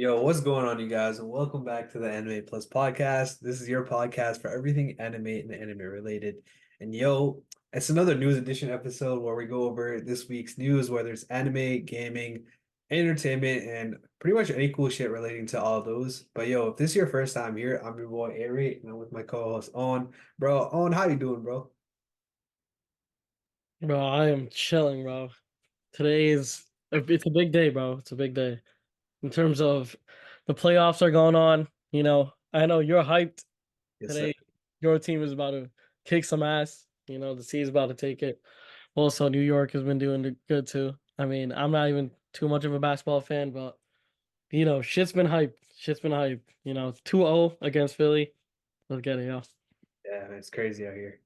Yo, what's going on, you guys? And welcome back to the Anime Plus podcast. This is your podcast for everything anime and anime related. And yo, it's another news edition episode where we go over this week's news, whether it's anime, gaming, entertainment, and pretty much any cool shit relating to all of those. But yo, if this is your first time here, I'm your boy Aray, and I'm with my co-host Aunn. Bro, Aunn, how you doing, bro? Bro, I am chilling, bro. Today is it's a big day, bro. It's a big day. In terms of the playoffs are going on, I know you're hyped Yes, sir. today. Your team is about to kick some ass. The C is about to take it. Also, New York has been doing good too. I mean, I'm not even too much of a basketball fan, but shit's been hype. Shit's been hype. 2-0 against Philly. Let's get it, yeah. Yeah, it's crazy out here.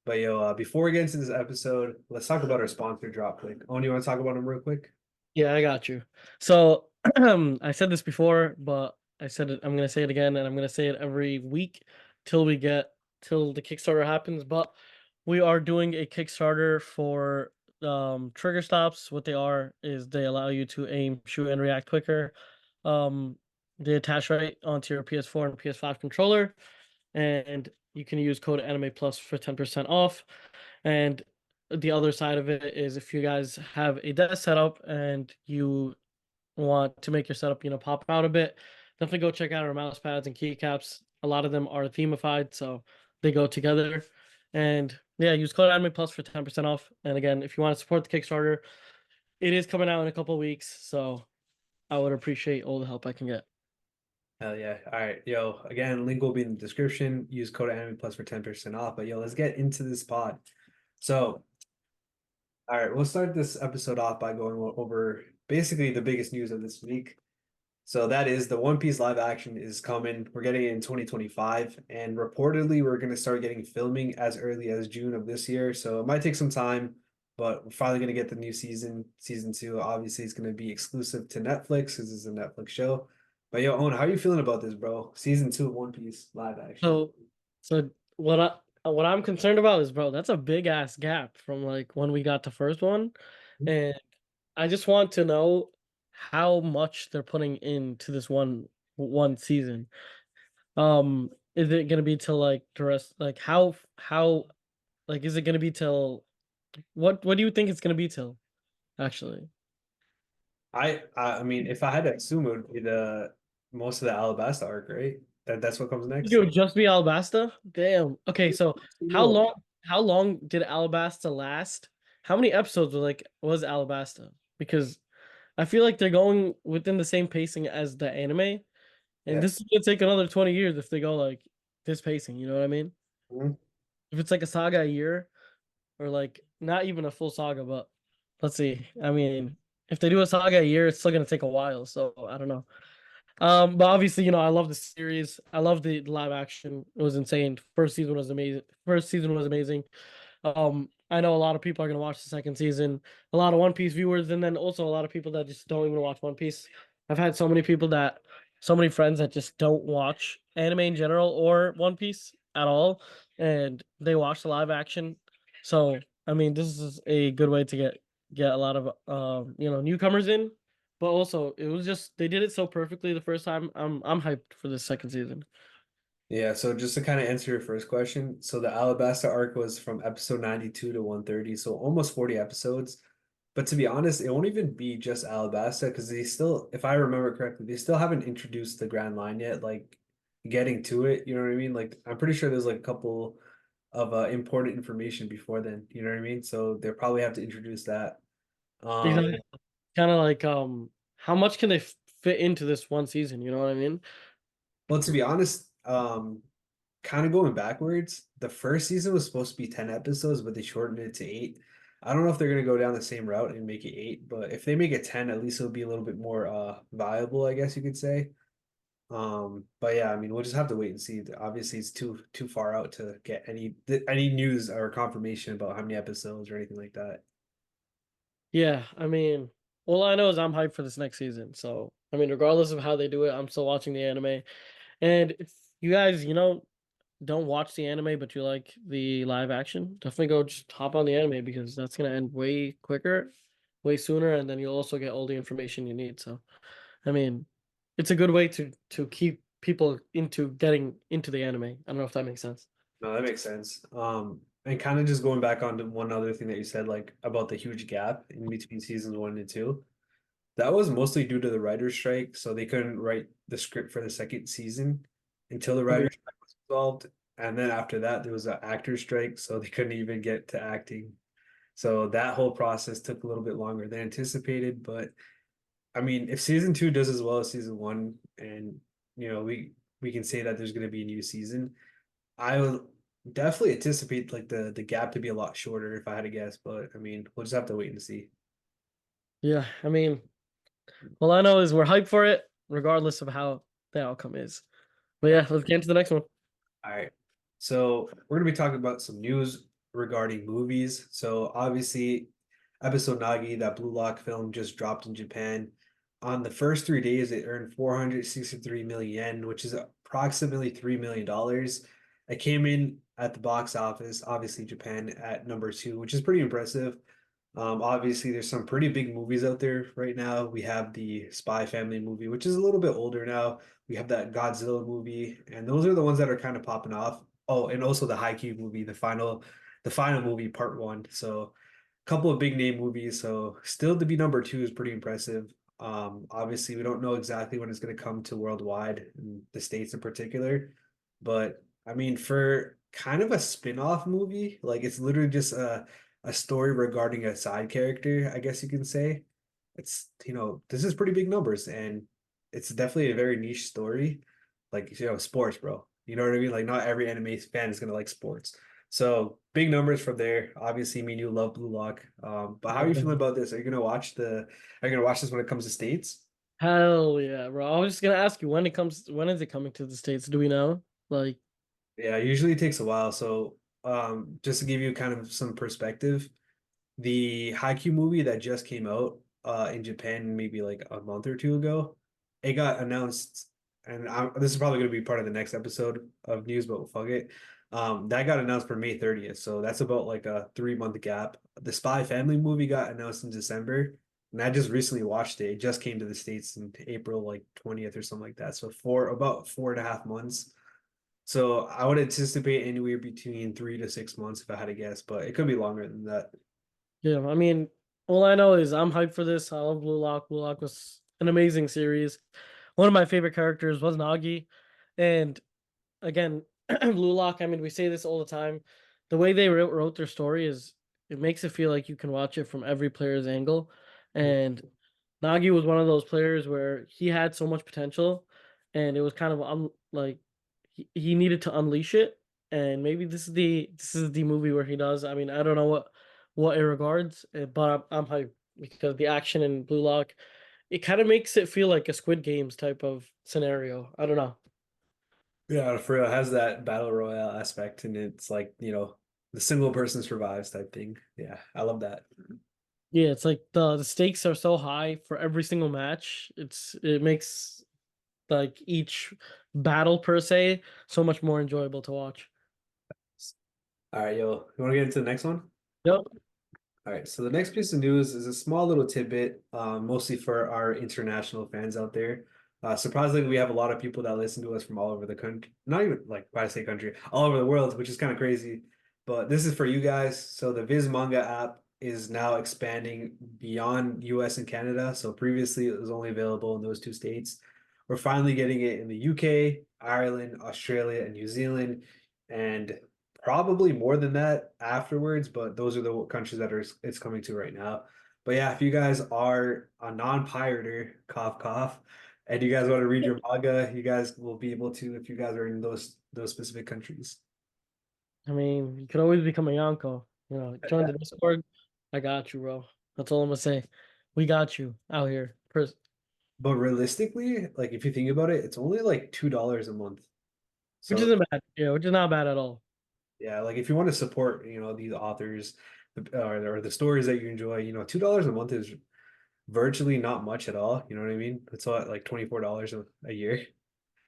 But yo, before we get into this episode, let's talk about our sponsor drop quick. Owen, you want to talk about them real quick? Yeah, I got you. So I said this before, but I said it, I'm gonna say it again, and I'm gonna say it every week till till the Kickstarter happens. But we are doing a Kickstarter for trigger stops. What they are is they allow you to aim, shoot, and react quicker. Um, they attach right onto your PS4 and PS5 controller, and you can use code Anime Plus for 10% off. And the other side of it is if you guys have a desk setup and you want to make your setup, pop out a bit, definitely go check out our mouse pads and keycaps. A lot of them are themified, so they go together. And yeah, use code Anime Plus for 10% off. And again, if you want to support the Kickstarter, it is coming out in a couple of weeks, so I would appreciate all the help I can get. Hell yeah. All right. Yo, again, link will be in the description. Use code Anime Plus for 10% off. But yo, let's get into this pod. So, all right, we'll start this episode off by going over basically the biggest news of this week. So that is the One Piece live action is coming. We're getting it in 2025, and reportedly we're going to start getting filming as early as June of this year. So it might take some time, but we're finally going to get the new season two. Obviously, it's going to be exclusive to Netflix because it's a Netflix show. But yo, Owen, how are you feeling about this, bro? Season two of One Piece live action. So, so what I'm concerned about is, bro, that's a big ass gap from like when we got the first one, and I just want to know how much they're putting into this one season. Is it gonna be till like the rest? Like how like is it gonna be till what do you think it's gonna be till actually? I mean, if I had to assume, it would be the most of the Alabasta arc, right? That's what comes It next. would just be Alabasta? Damn. Okay, so how long did Alabasta last? How many episodes was Alabasta? Because I feel like they're going within the same pacing as the anime, and Yeah. this is gonna take another 20 years if they go like this pacing, you know what I mean? Mhm. If it's like a saga a year, or like not even a full saga, but let's see. I mean, if they do a saga a year, it's still gonna take a while, so I don't know. But obviously, I love the series. I love the live action. It was insane. First season was amazing. First season was amazing. I know a lot of people are gonna watch the second season. A lot of One Piece viewers, and then also a lot of people that just don't even watch One Piece. I've had so many friends that just don't watch anime in general or One Piece at all, and they watch the live action. So, I mean, this is a good way to get a lot of newcomers in, but also it was just they did it so perfectly the first time. I'm hyped for the second season. Yeah, so just to kind of answer your first question, so the Alabasta arc was from episode 92 to 130, so almost 40 episodes. But to be honest, it won't even be just Alabasta because they still, if I remember correctly, they still haven't introduced the Grand Line yet, like getting to it, you know what I mean? Like I'm pretty sure there's like a couple of important information before then, you know what I mean? So they'll probably have to introduce that. Um, Exactly. Kind of like how much can they fit into this one season? You know what I mean? well, to be honest, kind of going backwards, the first season was supposed to be 10 episodes, but they shortened it to eight. I don't know if they're gonna go down the same route and make it eight, but if they make it 10, at least it'll be a little bit more viable, I guess you could say. But yeah, I mean, we'll just have to wait and see. Obviously, it's too far out to get any news or confirmation about how many episodes or anything like that. Yeah, I mean, all I know is I'm hyped for this next season. So, I mean, regardless of how they do it, I'm still watching the anime. And if you guys, don't watch the anime, but you like the live action, definitely go just hop on the anime because that's gonna end way quicker, way sooner, and then you'll also get all the information you need. So, I mean, it's a good way to keep people into getting into the anime. I don't know if that makes sense. No, that makes sense. And kind of just going back on to one other thing that you said, like about the huge gap in between seasons one and two. That was mostly due to the writer's strike, so they couldn't write the script for the second season until the Okay. writer's strike was resolved. And then after that, there was an actor's strike, so they couldn't even get to acting. So that whole process took a little bit longer than anticipated. But I mean, if season two does as well as season one, and we can say that there's going to be a new season, I will definitely anticipate like the gap to be a lot shorter if I had to guess. But I mean, we'll just have to wait and see. Yeah, I mean, all I know is we're hyped for it, regardless of how the outcome is. But yeah, let's get into the next one. All right. So we're going to be talking about some news regarding movies. So obviously, episode Nagi, that Blue Lock film, just dropped in Japan. On the first 3 days, it earned 463 million yen, which is approximately $3 million. It came in at the box office, obviously Japan at number two, which is pretty impressive. Obviously, there's some pretty big movies out there right now. We have the Spy Family movie, which is a little bit older now. We have that Godzilla movie, and those are the ones that are kind of popping off. Oh, and also the Haikyuu movie, the final movie, part one. So a couple of big name movies. So still to be number two is pretty impressive. Obviously, we don't know exactly when it's going to come to worldwide, in the States in particular. But I mean, for kind of a spin-off movie, like it's literally just a story regarding a side character, I guess you can say. This is pretty big numbers, and it's definitely a very niche story. Like, sports, bro. You know what I mean? Like, not every anime fan is gonna like sports. So big numbers from there. Obviously, me and you love Blue Lock. But how are you feeling about this? Are you gonna watch this when it comes to States? Hell yeah, bro. I was just gonna ask you when is it coming to the States? Do we know? Like, Yeah, usually it takes a while. So just to give you kind of some perspective, the Haikyuu movie that just came out in Japan maybe like a month or two ago, it got announced, and this is probably going to be part of the next episode of news, but fuck it. That got announced for May 30th, so that's about like a 3 month gap. The Spy Family movie got announced in December, and I just recently watched it. It just came to the States in April like 20th or something like that. So for about 4.5 months. So I would anticipate anywhere between 3 to 6 months if I had to guess, but it could be longer than that. yeah, I mean, all I know is I'm hyped for this. I love Blue Lock. Blue Lock was an amazing series. One of my favorite characters was Nagi. And again, Blue Lock, I mean, we say this all the time. The way they wrote their story is it makes it feel like you can watch it from every player's angle. And Nagi was one of those players where he had so much potential and it was kind of like he needed to unleash it. And maybe this is the movie where he does. I mean, I don't know what it regards, but I'm hyped because the action in Blue Lock, it kind of makes it feel like a Squid Games type of scenario. I don't know. Yeah, for real, it has that battle royale aspect, and it's like, the single person survives type thing. Yeah, I love that. Yeah, it's like the stakes are so high for every single match. It makes like each battle per se so much more enjoyable to watch. All right, yo, you want to get into the next one? Yep. All right, so the next piece of news is a small little tidbit, mostly for our international fans out there. Surprisingly, we have a lot of people that listen to us from all over the country, not even like why I say country, all over the world, which is kind of crazy. But this is for you guys. So the Viz Manga app is now expanding beyond US and Canada. So previously it was only available in those two states. We're finally getting it in the UK, Ireland, Australia, and New Zealand. And probably more than that afterwards, but those are the countries that it's coming to right now. But yeah, if you guys are a non-pirater, cough cough, and you guys want to read your manga, you guys will be able to if you guys are in those specific countries. I mean, you could always become a Yonko. Join the Discord. I got you, bro. That's all I'm gonna say. We got you out here. But realistically, like if you think about it, it's only like $2 a month. Which So isn't bad. Yeah, which is not bad at all. yeah, like if you want to support, these authors, or the stories that you enjoy, $2 a month is virtually not much at all. You know what I mean? It's all like $24 a year,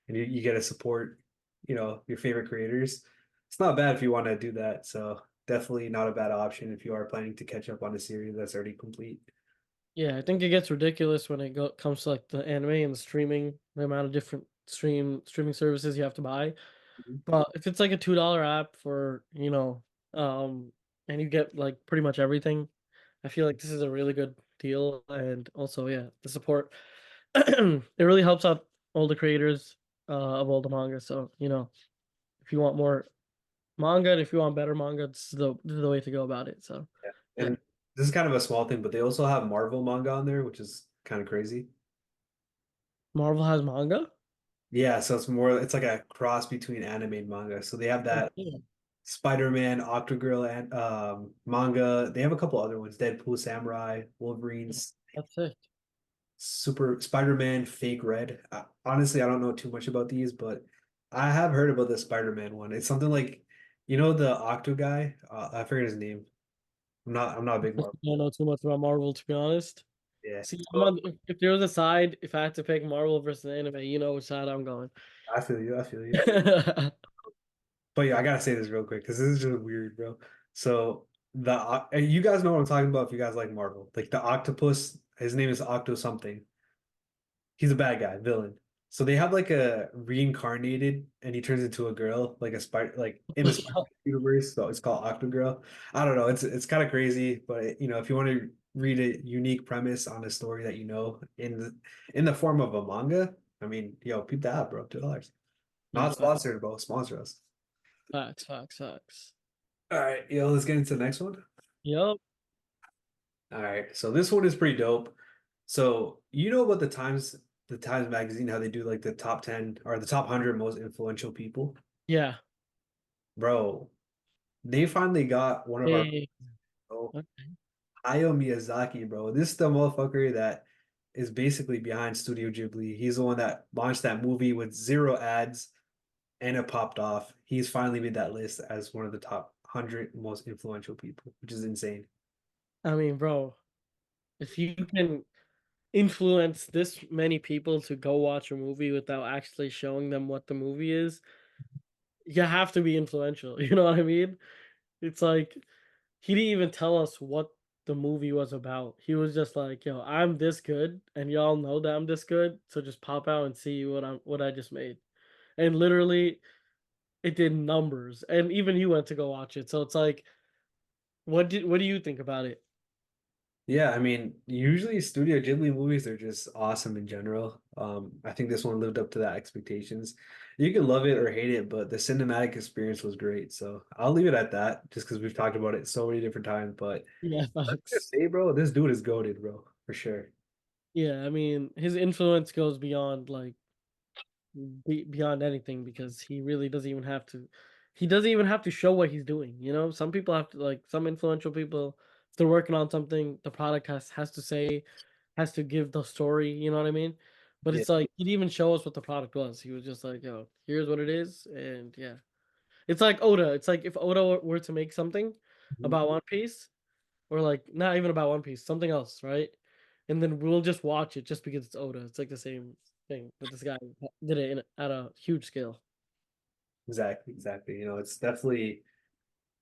and you get to support, your favorite creators. It's not bad if you want to do that. So definitely not a bad option if you are planning to catch up on a series that's already complete. Yeah, I think it gets ridiculous when comes to like the anime and the streaming, the amount of different streaming services you have to buy. Mhm. But if it's like a $2 app for, and you get like pretty much everything, I feel like this is a really good deal. And also, yeah, the support it really helps out all the creators of all the manga. So, if you want more manga and if you want better manga, this is the way to go about it. So, Yeah. yeah. And this is kind of a small thing, but they also have Marvel manga on there, which is kind of crazy. Marvel has manga? Yeah, so it's like a cross between anime and manga. So they have Oh, that yeah, Spider-Man, Octogirl, and manga. They have a couple other ones: Deadpool, Samurai, Wolverines, that's it. Super Spider-Man, Fake Red. Honestly, I don't know too much about these, but I have heard about the Spider-Man one. It's something like, the Octo guy. I forget his name. I'm not a big I Marvel. don't know too much about Marvel, to be honest. Yeah, See, if there was a side, if I had to pick Marvel versus anime, you know which side I'm going. I feel you. I feel you. But yeah, I gotta say this real quick because this is just weird, bro. So and you guys know what I'm talking about if you guys like Marvel. Like the octopus, his name is Octo something. He's a bad guy, villain. So they have like a reincarnated and he turns into a girl, like a spider, like in the Spider universe. So it's called Octo Girl. I don't know. It's kind of crazy, but if you want to read a unique premise on a story that in the form of a manga, I mean, peep that out, bro. $2. Yeah, Not sponsored, bro. Sponsor us. facts, facts, facts. All right, let's get into the next one. Yup. All right, so this one is pretty dope. So you know about the Times magazine, how they do like the top 10 or the top 100 most influential people? Yeah. Bro, they finally got one of our Hey. bro, Okay. Hayao Miyazaki, bro. This is the motherfucker that is basically behind Studio Ghibli. He's the one that launched that movie with zero ads and it popped off. He's finally made that list as one of the top 100 most influential people, which is insane. I mean, bro, if you can influence this many people to go watch a movie without actually showing them what the movie is, you have to be influential. You know what I mean? It's like he didn't even tell us what the movie was about. He was just like, "Yo, I'm this good, and y'all know that I'm this good, so just pop out and see what I just made." And literally, it did numbers. And even you went to go watch it, so it's like, what do you think about it? Yeah, I mean, usually Studio Ghibli movies are just awesome in general. I think this one lived up to that expectations. You can love it or hate it, but the cinematic experience was great. So I'll leave it at that, just because we've talked about it so many different times. But Yeah, let's just facts. say, bro, this dude is goated, bro, for sure. Yeah, I mean, his influence goes beyond like beyond anything because he really doesn't even have to. He doesn't even have to show what he's doing. Some people have to like some influential people. If they're working on something, the product has to give the story. You know what I mean? But Yeah. it's like he didn't even show us what the product was. He was just like, "Yo, here's what it is," and yeah, it's like Oda. It's like if Oda were to make something Mhm. about One Piece, or like not even about One Piece, something else, right? And then we'll just watch it just because it's Oda. It's like the same thing, but this guy did it at a huge scale. Exactly, exactly. It's definitely,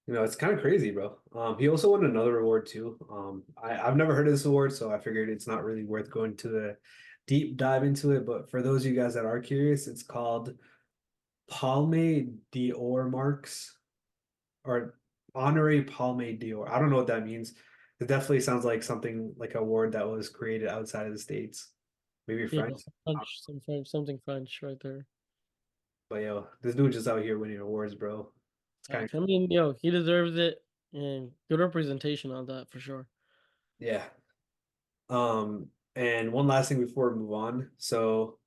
it's kind of crazy, bro. He also won another award too. I've never heard of this award, so I figured it's not really worth going to the deep dive into it. But for those of you guys that are curious, it's called Palme d'Or marks or Honorary Palme d'Or. I don't know what that means. It definitely sounds like something like a award that was created outside of the States, maybe Yeah, French. something French right there. But this dude just out here winning awards, bro. It's kind of I mean, yo, he deserves it, and good representation on that for sure. yeah. And one last thing before we move on. So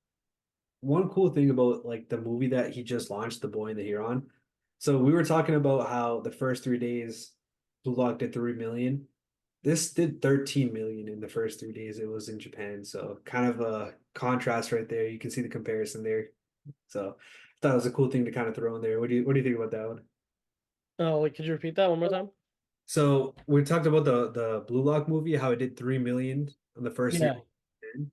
one cool thing about like the movie that he just launched, The Boy and the Heron. So we were talking about how the first 3 days Blue Lock did 3 million. This did 13 million in the first 3 days. It was in Japan. So kind of a contrast right there. You can see the comparison there. So I thought it was a cool thing to kind of throw in there. What do you think about that one? Oh, wait, could you repeat that one more time? So we talked about the Blue Lock movie, how it did 3 million in the first three Yeah. days.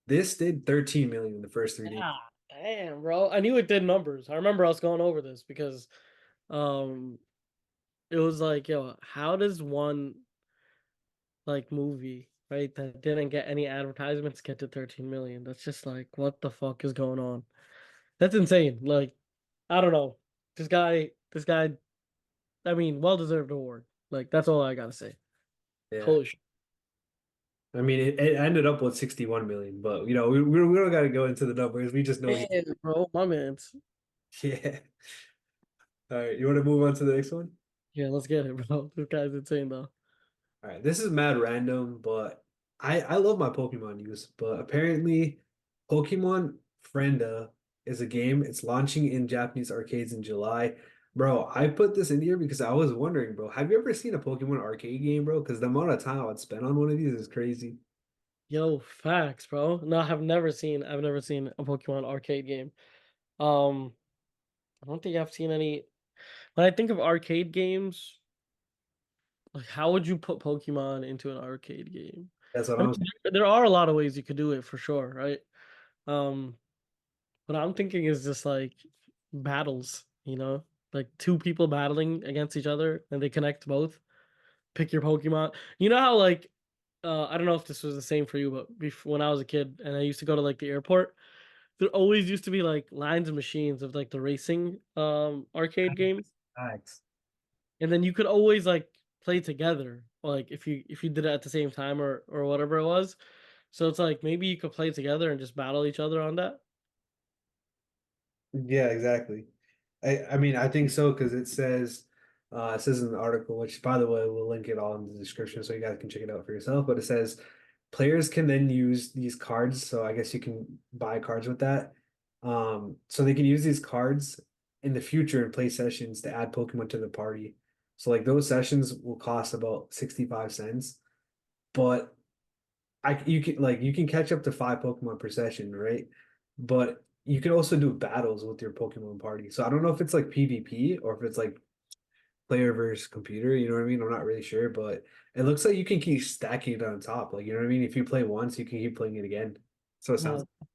This did 13 million in the first 3 days. Ah, damn, bro. I knew it did numbers. I remember us going over this because um it was like, yo, how does one like movie, right? That didn't get any advertisements get to 13 million. That's just like what the fuck is going on? That's insane. Like, I don't know. This guy, I mean, well-deserved award. Like, that's all I gotta say. Yeah. Holy shit. I mean, it ended up with 61 million, but you know, we don't got to go into the numbers. We just know he, Man, bro, my man's. yeah. All right, you want to move on to the next one? Yeah, let's get it, bro. This guy's insane though. All right, this is mad random, but I love my Pokemon use, but apparently Pokemon Frienda is a game. It's launching in Japanese arcades in July. Bro, I put this in here because I was wondering, bro, have you ever seen a Pokemon arcade game, bro? Because the amount of time I would spend on one of these is crazy. Yo, facts, bro. No, I've never seen a Pokemon arcade game. Um, I don't think I've seen any. When I think of arcade games, like how would you put Pokemon into an arcade game? That's what I I'm mean, saying. there are a lot of ways you could do it for sure, right? Um, what I'm thinking is just like battles, like two people battling against each other and they connect both. Pick your Pokemon. You know how like I don't know if this was the same for you, but when I was a kid and I used to go to like the airport, there always used to be like lines of machines of like the racing arcade games. Facts. And then you could always like play together, like if you did it at the same time or whatever it was. So it's like maybe you could play together and just battle each other on that. Yeah, exactly. I mean I think so because it says in the article, which by the way we'll link it all in the description so you guys can check it out for yourself. But it says players can then use these cards, so I guess you can buy cards with that. So they can use these cards in the future in play sessions to add Pokemon to the party. So like those sessions will cost about 65 cents, but you can catch up to 5 Pokemon per session, right? But you can also do battles with your Pokemon party. So I don't know if it's like PvP or if it's like player versus computer, you know what I mean? I'm not really sure, but it looks like you can keep stacking it on top. Like, you know what I mean? If you play once, you can keep playing it again. So it sounds, No,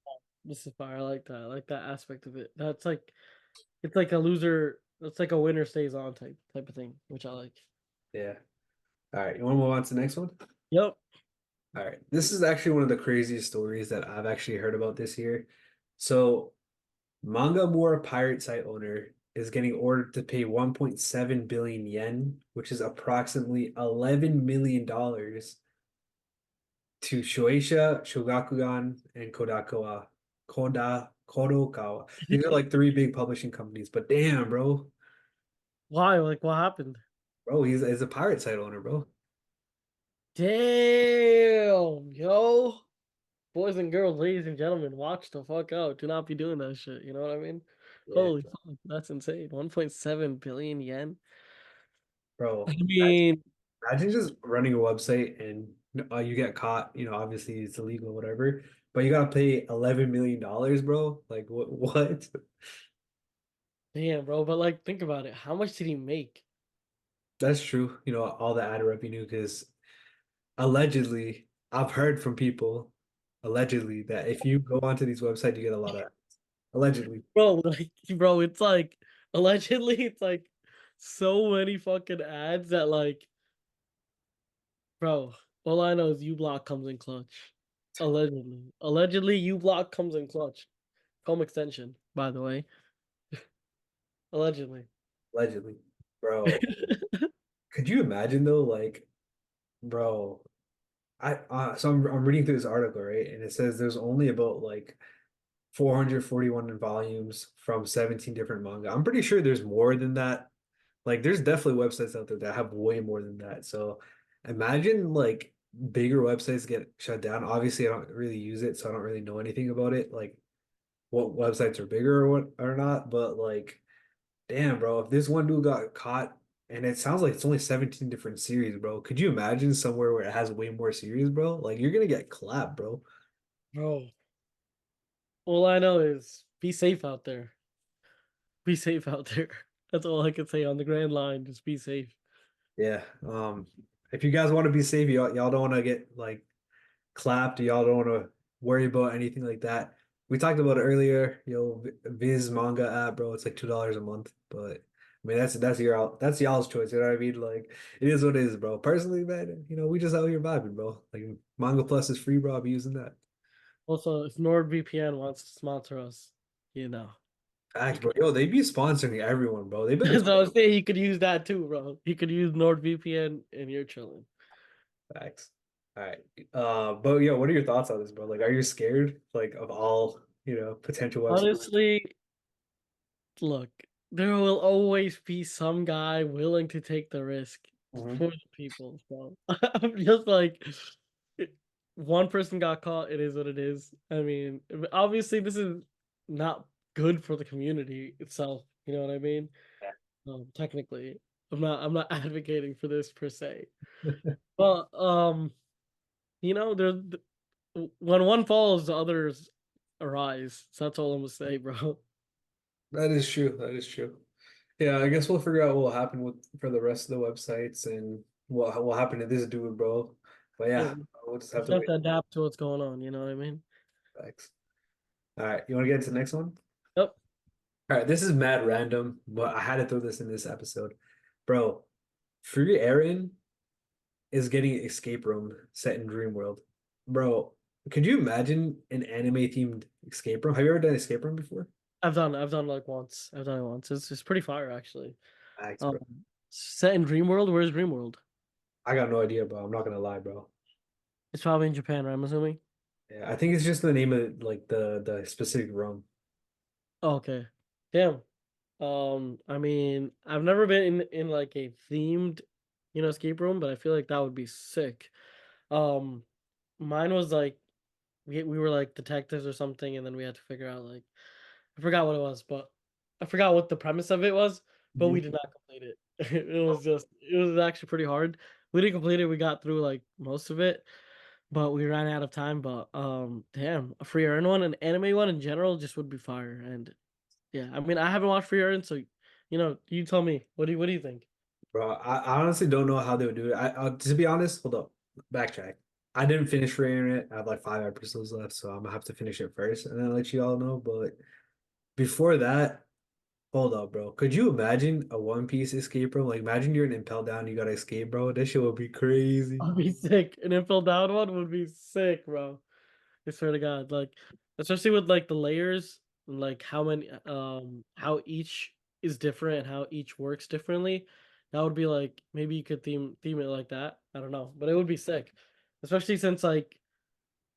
this is fire. I like that. I like that aspect of it. That's like it's like a loser. It's like a winner stays on type of thing, which I like. yeah. All right, you want to move on to the next one? Yep. All right. This is actually one of the craziest stories that I've actually heard about this year. So Mangamura pirate site owner is getting ordered to pay 1.7 billion yen, which is approximately $11 million to Shueisha, Shogakukan, and Kadokawa. These are like three big publishing companies, but damn, Why? Like what happened? he's a pirate site owner, bro. Damn, yo. Boys and girls, ladies and gentlemen, watch the fuck out. Do not be doing that shit. You know what I mean? Yeah, Holy fuck, that's insane. 1.7 billion yen. I bro. mean, Imagine just running a website and you get caught, you know, obviously it's illegal, whatever, but you gotta pay $11 million, bro. Like what? damn, bro. But like, think about it. How much did he make? That's true. You know, all the ad revenue, because allegedly, I've heard from people allegedly that if you go onto these websites, you get a lot of allegedly. Bro, like, bro, it's like allegedly, it's like so many fucking ads that like, bro. All I know is uBlock comes in clutch. Allegedly, uBlock comes in clutch. Home extension, by the way. Allegedly. Allegedly. Bro, could you imagine though, like, bro, I'm reading through this article, right? And it says there's only about like 441 volumes from 17 different manga. I'm pretty sure there's more than that. Like there's definitely websites out there that have way more than that. So imagine like bigger websites get shut down. Obviously, I don't really use it, so I don't really know anything about it, like what websites are bigger or what or not. But like, damn, bro, if this one dude got caught and it sounds like it's only 17 different series, bro. Could you imagine somewhere where it has way more series, bro? Like you're gonna get clapped, bro. Bro, all I know is be safe out there. Be safe out there. That's all I can say on the grand line. Just be safe. Yeah. If you guys want to be safe, y'all don't want to get like clapped. Y'all don't want to worry about anything like that. We talked about it earlier. Viz manga app, bro. It's like $2 a month, but I mean, that's y'all's choice. You know what I mean? Like, it is what it is, bro. Personally, man, we just out here vibing, bro. Like, Manga Plus is free, bro. I'll be using that. Also, if NordVPN wants to sponsor us, you know, Facts, you bro. could. Yo, they be sponsoring everyone, bro. They better. So I was saying you could use that too, bro. You could use NordVPN and you're chilling. Facts. All right. But yeah, what are your thoughts on this, bro? Like, are you scared, like, of all, potential websites? Honestly, look, there will always be some guy willing to take the risk Mhm. for the people. So I'm just like, one person got caught. It is what it is. I mean, obviously, this is not good for the community itself. You know what I mean? Technically, I'm not advocating for this per se, but there, when one falls, the others arise. So that's all I'm gonna say, bro. That is true. That is true. Yeah, I guess we'll figure out what will happen for the rest of the websites and what will happen to this dude, bro. But Yeah, yeah, we'll just we have just to have wait. to adapt to what's going on. You know what I mean? Thanks. All right, you want to get into the next one? Yep. All right, this is mad random, but I had to throw this in this episode, bro. Frieren is getting escape room set in Dream World, bro. Could you imagine an anime themed escape room? Have you ever done escape room before? I've done like once. I've done it once. It's pretty fire actually. Thanks, bro. Set in Dream World. Where's Dream World? I got no idea, bro. I'm not gonna lie, bro. It's probably in Japan, right? I'm assuming. Yeah, I think it's just the name of like the specific room. Oh, okay. Damn. I mean, I've never been in like a themed, escape room, but I feel like that would be sick. Um, Mine was like we were like detectives or something, and then we had to figure out like I forgot what it was, but I forgot what the premise of it was, but we Mhm. did not complete it. It was actually pretty hard. We didn't complete it. We got through like most of it, but we ran out of time. But damn, a free earn one, an anime one in general just would be fire. And yeah, I mean, I haven't watched free earn, so you tell me. What do you think? Bro, I honestly don't know how they would do it. To be honest, hold up, backtrack. I didn't finish Frieren it. I have like 5 episodes left, so I'm gonna have to finish it first and then let you all know. But before that, hold up, bro. Could you imagine a One Piece escape room? Like, imagine you're in Impel Down, you gotta escape, bro. This shit would be crazy. I'd be sick. An infil down one would be sick, bro. I swear to God, like especially with like the layers, like how each is different and how each works differently. That would be like maybe you could theme it like that. I don't know, but it would be sick, especially since like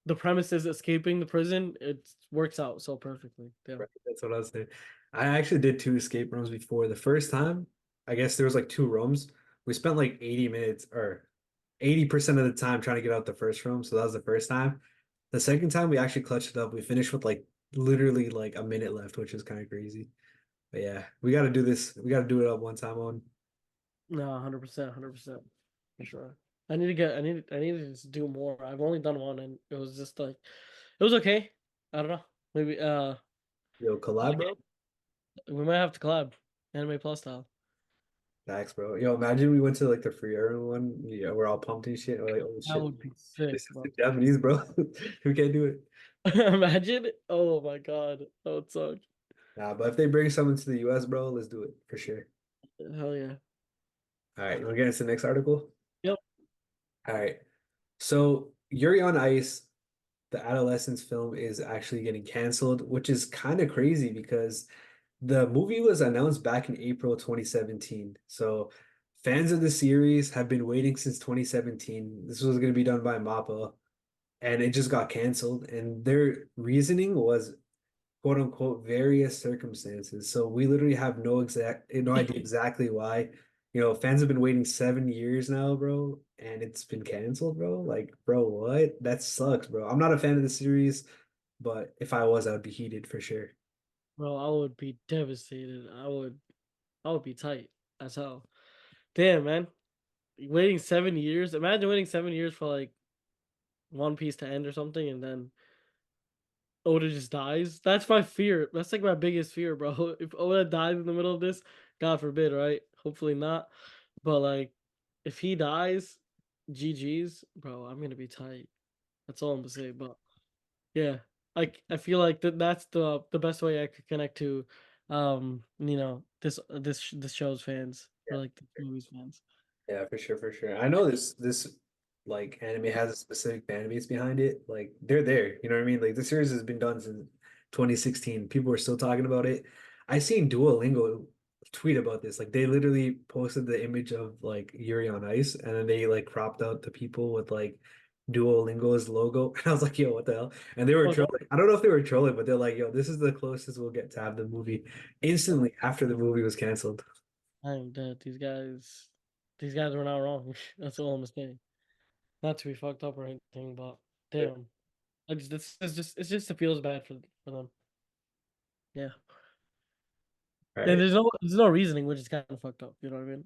the premise is escaping the prison. It works out so perfectly. Yeah, Right, that's what I was saying. I actually did two escape rooms before. The first time, I guess there was like two rooms. We spent like 80 minutes or 80% of the time trying to get out the first room. So that was the first time. The second time we actually clutched it up. We finished with like literally like a minute left, which is kind of crazy. But yeah, we got to do this. We got to do it up one time on. no, 100%, 100% for sure. I need to just do more. I've only done one, and it was just like it was okay. I don't know. Maybe Yo, collab, bro. we might have to collab anime plus style. Thanks, bro. Yo, imagine we went to like the free Aaron one. Yeah, we're all pumped and shit. We're like, oh That shit, would be sick, this is the bro. Japanese, bro. We can't do it. Imagine. Oh my God. That would suck. Nah, but if they bring someone to the US, bro, let's do it for sure. Hell yeah. All right, you want to get into the next article? Yep. All right. So Yuri on Ice, the adolescence film, is actually getting canceled, which is kind of crazy because the movie was announced back in April 2017. So fans of the series have been waiting since 2017. This was going to be done by MAPPA, and it just got canceled. And their reasoning was quote unquote various circumstances. So we literally have no idea exactly why. Fans have been waiting 7 years now, bro, and it's been canceled, bro. Like, bro, what? That sucks, bro. I'm not a fan of the series, but if I was, I would be heated for sure. Bro, I would be devastated. I would be tight as hell. Damn, man. Waiting 7 years. Imagine waiting 7 years for like One Piece to end or something, and then Oda just dies. That's my fear. That's like my biggest fear, bro. If Oda dies in the middle of this, God forbid, right? Hopefully not. But like, if he dies, GG's, bro. I'm gonna be tight. That's all I'm gonna say. But yeah, like I feel like that's the best way I could connect to, this show's fans or Yeah. like the movie's fans. Yeah, for sure, for sure. I know this like anime has a specific fan base behind it. Like they're there, you know what I mean? Like the series has been done since 2016. People are still talking about it. I seen Duolingo tweet about this. Like they literally posted the image of like Yuri on Ice, and then they like cropped out the people with like Duolingo's logo. And I was like, yo, what the hell? And they were Oh, no, trolling. I don't know if they were trolling, but they're like, yo, this is the closest we'll get to have the movie instantly after the movie was canceled. I'm dead. These guys were not wrong. That's all I'm saying. Not to be fucked up or anything, but damn. I just this is just it's just it feels bad for them. Yeah. All And right. there's no reasoning, which is kind of fucked up. You know what I mean?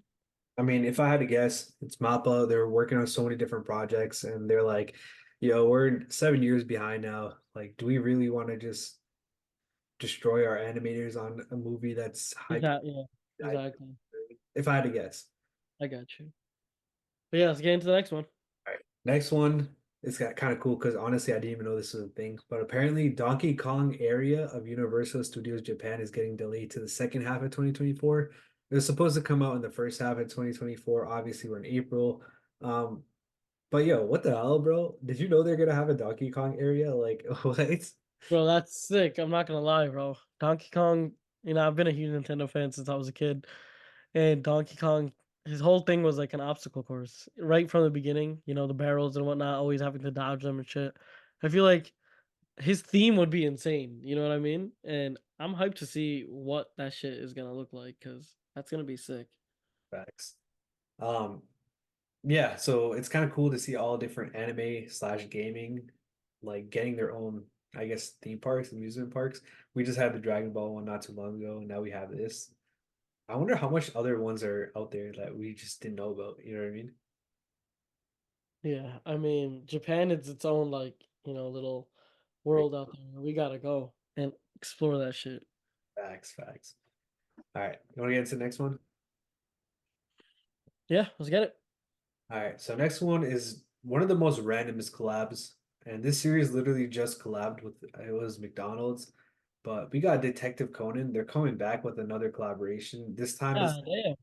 I mean, if I had to guess, it's Mappa. They're working on so many different projects, and they're like, yo, we're 7 years behind now. Like, do we really want to just destroy our animators on a movie that's hyped? Exactly. Yeah. Exactly. If I had to guess. I got you. But yeah, let's get into the next one. All right. Next one, it's got kind of cool because honestly, I didn't even know this was a thing. But apparently, Donkey Kong area of Universal Studios Japan is getting delayed to the second half of 2024. It was supposed to come out in the first half of 2024. Obviously, we're in April. Um, But yo, what the hell, bro? Did you know they're gonna have a Donkey Kong area? Like, what? Bro, that's sick. I'm not gonna lie, bro. Donkey Kong, I've been a huge Nintendo fan since I was a kid. And Donkey Kong, his whole thing was like an obstacle course. Right from the beginning, the barrels and whatnot, always having to dodge them and shit. I feel like his theme would be insane, you know what I mean? And I'm hyped to see what that shit is gonna look like, because that's gonna be sick. Facts. Um, yeah, so it's kind of cool to see all different anime slash gaming like getting their own, I guess, theme parks, amusement parks. We just had the Dragon Ball one not too long ago, and now we have this. I wonder how much other ones are out there that we just didn't know about. You know what I mean? Yeah, I mean, Japan is its own like, little world out there. We gotta go and explore that shit. Facts, facts. All right, you want to get into the next one? Yeah, let's get it. All right, so next one is one of the most randomest collabs, and this series literally just collabed with it was McDonald's, but we got Detective Conan. They're coming back with another collaboration. This time it's Ah, damn.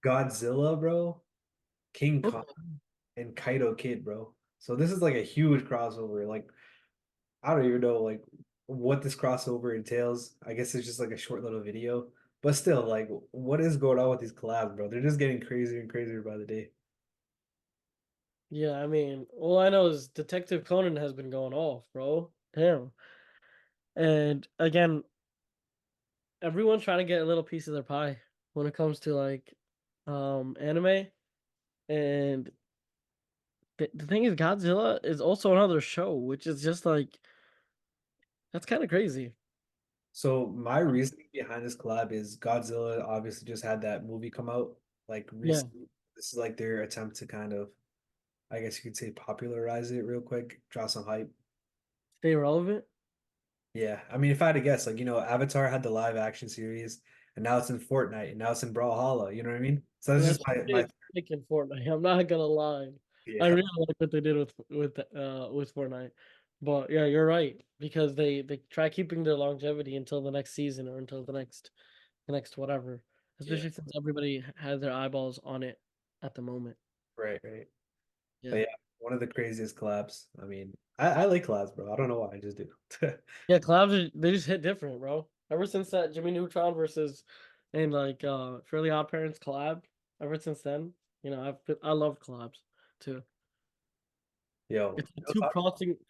Godzilla, bro, King Kong, Okay. and Kaito Kid, bro. So this is like a huge crossover. Like I don't even know like what this crossover entails. I guess it's just like a short little video, but still, like what is going on with these collabs, bro? They're just getting crazier and crazier by the day. Yeah, I mean, all I know is Detective Conan has been going off, bro. Damn. And again, everyone's trying to get a little piece of their pie when it comes to like anime. And the thing is, Godzilla is also another show, which is just like that's kind of crazy. So my reasoning behind this collab is Godzilla obviously just had that movie come out like Yeah, recently. This is like their attempt to kind of, I guess you could say, popularize it real quick, draw some hype. stay relevant. Yeah, I mean, if I had to guess, like Avatar had the live action series, and now it's in Fortnite, and now it's in Brawlhalla. You know what I mean? So that's Yeah, just my it's sick in Fortnite. I'm not gonna lie. I yeah, really like what they did with Fortnite. But yeah, you're right, because they try keeping their longevity until the next season or until the next whatever. yeah, Especially since everybody has their eyeballs on it at the moment. right, right. But Yeah. yeah, one of the craziest collabs. I mean, I like collabs, bro. I don't know why, I just do. Yeah, collabs they just hit different, bro. Ever since that Jimmy Neutron versus and like Fairly Odd Parents collab, ever since then, I love collabs too. Yo, It's two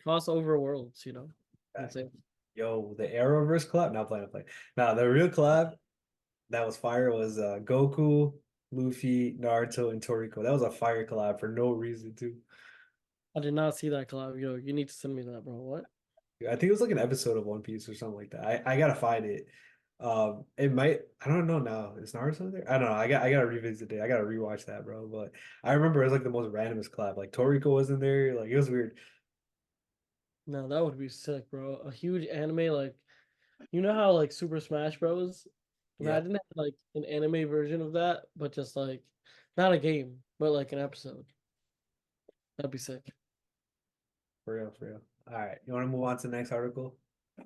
crossover worlds. Insane. Yo, the Arrowverse collab. Not playing, playing. Now the real collab that was fire was Goku, Luffy, Naruto, and Toriko. That was a fire collab for no reason too. I did not see that collab. Yo, you need to send me that, bro. What? I think it was like an episode of One Piece or something like that. I gotta find it. It might. I don't know now. Is Naruto there? I don't know. I gotta revisit it. I gotta rewatch that, bro. But I remember it was like the most randomest collab. Like Toriko was in there. Like it was weird. No, that would be sick, bro. A huge anime like how like Super Smash Bros. Yeah, Imagine that like an anime version of that, but just like not a game, but like an episode. That'd be sick. for real, for real. All right, you want to move on to the next article?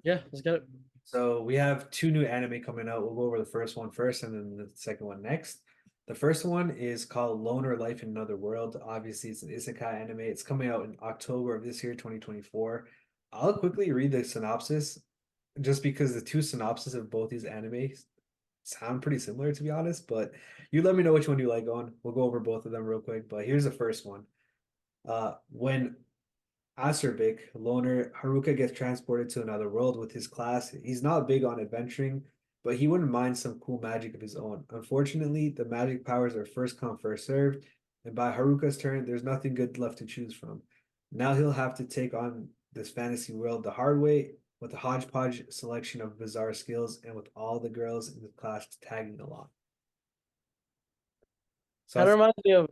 Yeah, let's get it. So we have two new anime coming out. We'll go over the first one first and then the second one next. The first one is called Loner Life in Another World. Obviously, it's an isekai anime. It's coming out in October of this year, 2024. I'll quickly read the synopsis just because the two synopses of both these animes sound pretty similar, to be honest. But you let me know which one you like on. We'll go over both of them real quick. But here's the first one. When Acerbic, loner, Haruka gets transported to another world with his class. He's not big on adventuring, but he wouldn't mind some cool magic of his own. Unfortunately, the magic powers are first come, first served, and by Haruka's turn, there's nothing good left to choose from. Now he'll have to take on this fantasy world the hard way with a hodgepodge selection of bizarre skills and with all the girls in the class tagging along. So Kind of that's, reminds me of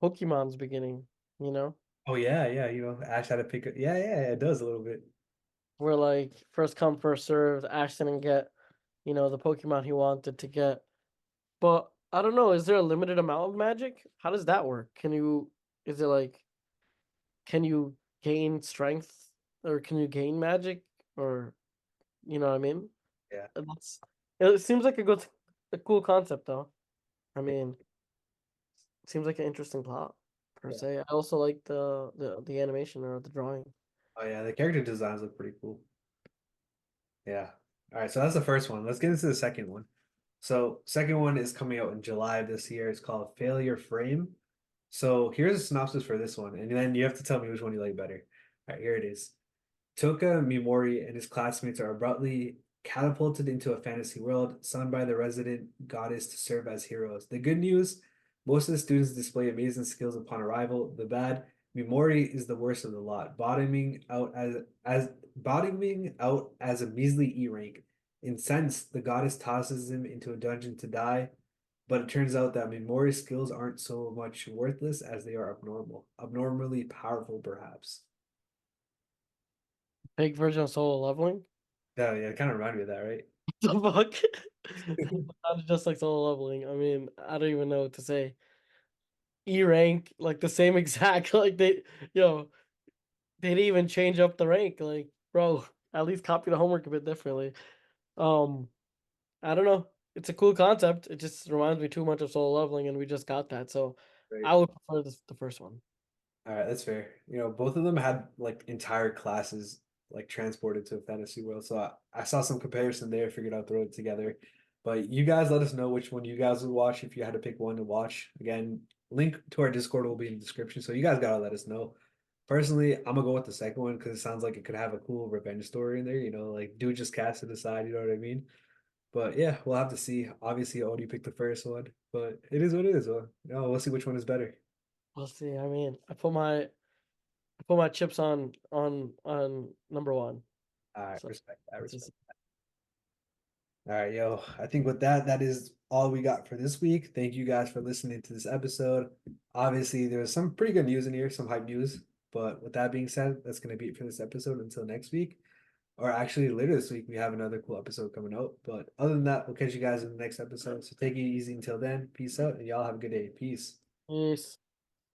Pokemon's beginning, you know, oh yeah, yeah, Ash had to pick it. Yeah, yeah, it does a little bit. where like first come, first served. Ash didn't get, the Pokemon he wanted to get. But I don't know, is there a limited amount of magic? How does that work? Is it like, can you gain strength or can you gain magic or, you know what I mean? Yeah. That's, it seems like a cool concept though. I mean, it seems like an interesting plot per Yeah. se. I also like the animation or the drawing. Oh yeah, the character designs look pretty cool. Yeah. All right, so that's the first one. Let's get into the second one. So, second one is coming out in July of this year. It's called Failure Frame. So, here's a synopsis for this one, and then you have to tell me which one you like better. All right, here it is. Toka Mimori and his classmates are abruptly catapulted into a fantasy world, summoned by the resident goddess to serve as heroes. The good news, most of the students display amazing skills upon arrival. The bad, Mimori is the worst of the lot, bottoming out as a measly E rank. Incensed, the goddess tosses him into a dungeon to die, but it turns out that Mimori's skills aren't so much worthless as they are abnormally powerful, perhaps. Big version of solo leveling. Yeah, yeah, it kind of reminded me of that, right? The fuck? Sounds just like solo leveling. I mean, I don't even know what to say. E rank, like the same exact, like they didn't even change up the rank. Like, bro, at least copy the homework a bit differently. Um, I don't know. It's a cool concept. It just reminds me too much of solo leveling, and we just got that. So Right. I would prefer the first one. All right, that's fair. Both of them had like entire classes like transported to a fantasy world. So I saw some comparison there, figured I'd throw it together. But you guys let us know which one you guys would watch if you had to pick one to watch. Again, link to our Discord will be in the description. So you guys gotta let us know. Personally, I'm gonna go with the second one because it sounds like it could have a cool revenge story in there, like dude just cast it aside, you know what I mean? But yeah, we'll have to see. Obviously, Odie picked the first one, but it is what it is. We'll see which one is better. We'll see. I mean, I put my chips on number one. All right, So respect that, let's respect. just All right, yo. I think with that, that is all we got for this week. Thank you guys for listening to this episode. Obviously, there's some pretty good news in here, some hype news. But with that being said, that's gonna be it for this episode until next week. Or actually later this week, we have another cool episode coming out. But other than that, we'll catch you guys in the next episode. So take it easy until then. Peace out, and y'all have a good day. Peace. peace.